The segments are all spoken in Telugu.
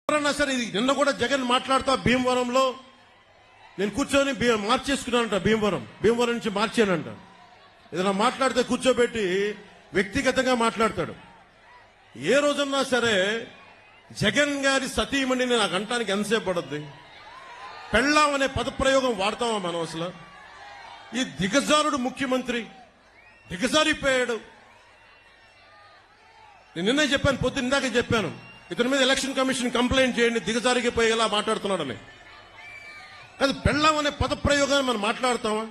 ఎవరన్నా సరే ఇది నిన్న కూడా జగన్ మాట్లాడుతా భీమవరంలో నేను కూర్చొని మార్చేసుకున్నానంట. భీమవరం నుంచి మార్చానంట. ఏదైనా మాట్లాడితే కూర్చోబెట్టి వ్యక్తిగతంగా మాట్లాడతాడు. ఏ రోజన్నా సరే జగన్ గారి సతీమణిని నాకు అంటానికి ఎంతసేపు పడుద్ది? పెళ్ళాం అనే పదప్రయోగం వాడతామా మనం అసలు? ఈ దిగజారుడు ముఖ్యమంత్రి దిగజారిపోయాడు. నేను నిన్నే చెప్పాను, పొద్దున్న ఇందాక చెప్పాను, ఇతని మీద ఎలక్షన్ కమిషన్ కంప్లైంట్ చేయండి, దిగజారిపోయేలా మాట్లాడుతున్నాడని. అది పెళ్ళాం అనే పదప్రయోగాన్ని మనం మాట్లాడతామా?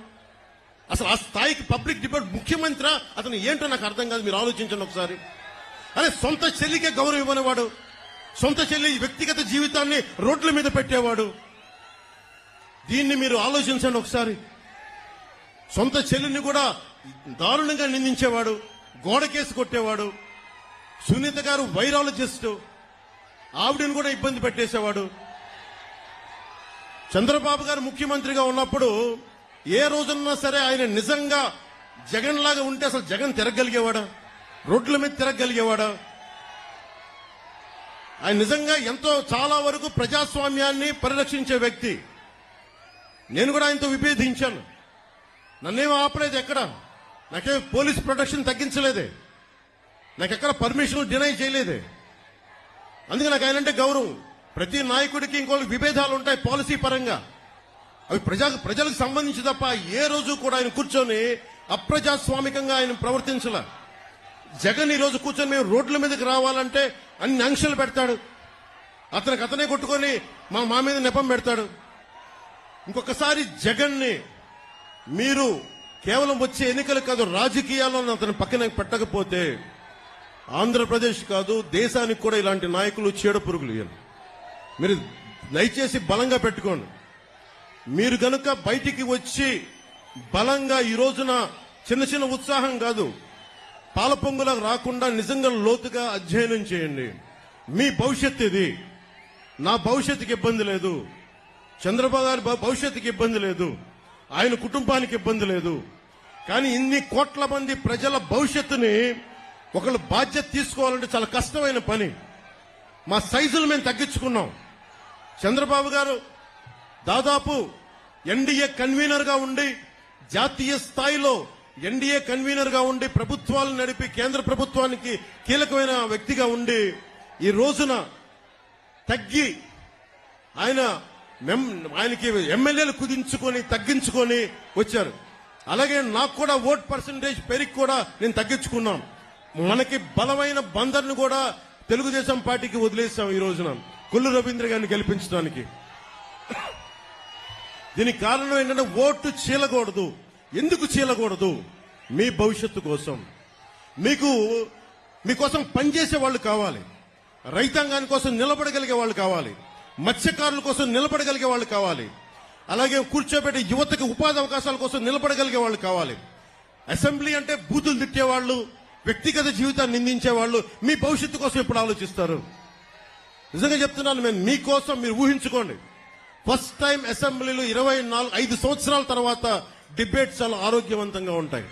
అసలు ఆ స్థాయికి పబ్లిక్ డిబేట్ ముఖ్యమంత్రి అతను ఏంటో నాకు అర్థం కాదు. మీరు ఆలోచించండి ఒకసారి. అరే సొంత చెల్లికే గౌరవం ఇవ్వనివాడు, సొంత చెల్లి వ్యక్తిగత జీవితాన్ని రోడ్ల మీద పెట్టేవాడు. దీన్ని మీరు ఆలోచించండి ఒకసారి. సొంత చెల్లిని కూడా దారుణంగా నిందించేవాడు, గోడకేసి కొట్టేవాడు. సునీత గారు వైరాలజిస్ట్, ఆవిడని కూడా ఇబ్బంది పెట్టేసేవాడు. చంద్రబాబు గారు ముఖ్యమంత్రిగా ఉన్నప్పుడు ఏ రోజున్నా సరే ఆయన నిజంగా జగన్ లాగా ఉంటే అసలు జగన్ తిరగలిగేవాడా? రోడ్ల మీద తిరగలిగేవాడా? ఆయన నిజంగా ఎంతో చాలా వరకు ప్రజాస్వామ్యాన్ని పరిరక్షించే వ్యక్తి. నేను కూడా ఆయనతో విభేదించాను. నన్నేం ఆపలేదు ఎక్కడ. నాకే పోలీస్ ప్రొటెక్షన్ తగ్గించలేదే, నాకెక్కడ పర్మిషన్ డినై చేయలేదే. అందుకే నాకు ఆయనంటే గౌరవం. ప్రతి నాయకుడికి ఇంకొక విభేదాలు ఉంటాయి పాలసీ పరంగా, అవి ప్రజలకు సంబంధించి తప్ప ఏ రోజు కూడా ఆయన కూర్చొని అప్రజాస్వామికంగా ఆయన ప్రవర్తించలే. జగన్ ఈ రోజు కూర్చొని మేము రోడ్ల మీదకి రావాలంటే అన్ని ఆంక్షలు పెడతాడు. అతనే కొట్టుకొని మా మీద నెపం పెడతాడు. ఇంకొకసారి జగన్ ని మీరు కేవలం వచ్చే ఎన్నికలు కాదు, రాజకీయాల్లో అతను పక్కన పెట్టకపోతే ఆంధ్రప్రదేశ్ కాదు దేశానికి కూడా ఇలాంటి నాయకులు చీడ పురుగులు. మీరు దయచేసి బలంగా పెట్టుకోండి. మీరు గనుక బయటికి వచ్చి బలంగా ఈ రోజున చిన్న చిన్న ఉత్సాహం కాదు, పాలపొంగులకు రాకుండా నిజంగా లోతుగా అధ్యయనం చేయండి. మీ భవిష్యత్తు ఇది. నా భవిష్యత్తుకి ఇబ్బంది లేదు, చంద్రబాబు గారి భవిష్యత్తుకి ఇబ్బంది లేదు, ఆయన కుటుంబానికి ఇబ్బంది లేదు. కానీ ఇన్ని కోట్ల మంది ప్రజల భవిష్యత్తుని ఒకళ్ళు బాధ్యత తీసుకోవాలంటే చాలా కష్టమైన పని. మా సైజులు మేము తగ్గించుకున్నాం. చంద్రబాబు గారు దాదాపు ఎన్డీఏ కన్వీనర్ గా ఉండి, జాతీయ స్థాయిలో ఎన్డీఏ కన్వీనర్ గా ఉండి ప్రభుత్వాలు నడిపి కేంద్ర ప్రభుత్వానికి కీలకమైన వ్యక్తిగా ఉండి ఈ రోజున తగ్గి ఆయనకి ఎమ్మెల్యేలు కుదించుకొని తగ్గించుకొని వచ్చారు. అలాగే నాకు కూడా ఓట్ పర్సంటేజ్ పెరిగి కూడా నేను తగ్గించుకున్నాం. మనకి బలమైన బందర్ను కూడా తెలుగుదేశం పార్టీకి వదిలేసాం ఈ రోజున కొల్లు రవీంద్ర గారిని గెలిపించడానికి. దీనికి కారణం ఏంటంటే ఓటు చీలకూడదు. ఎందుకు చీలకూడదు? మీ భవిష్యత్తు కోసం, మీకోసం పనిచేసే వాళ్ళు కావాలి, రైతాంగాని కోసం నిలబడగలిగే వాళ్ళు కావాలి, మత్స్యకారుల కోసం నిలబడగలిగే వాళ్ళు కావాలి, అలాగే కూర్చోబెట్టే యువతకు ఉపాధి అవకాశాల కోసం నిలబడగలిగే వాళ్ళు కావాలి. అసెంబ్లీ అంటే బూతులు తిట్టేవాళ్ళు, వ్యక్తిగత జీవితాన్ని నిందించేవాళ్ళు మీ భవిష్యత్తు కోసం ఎప్పుడు ఆలోచిస్తారు? నిజంగా చెప్తున్నాను, నేను మీకోసం మీరు ఊహించుకోండి. ఫస్ట్ టైం అసెంబ్లీలో 5 సంవత్సరాల తర్వాత డిబేట్స్ చాలా ఆరోగ్యవంతంగా ఉంటాయి.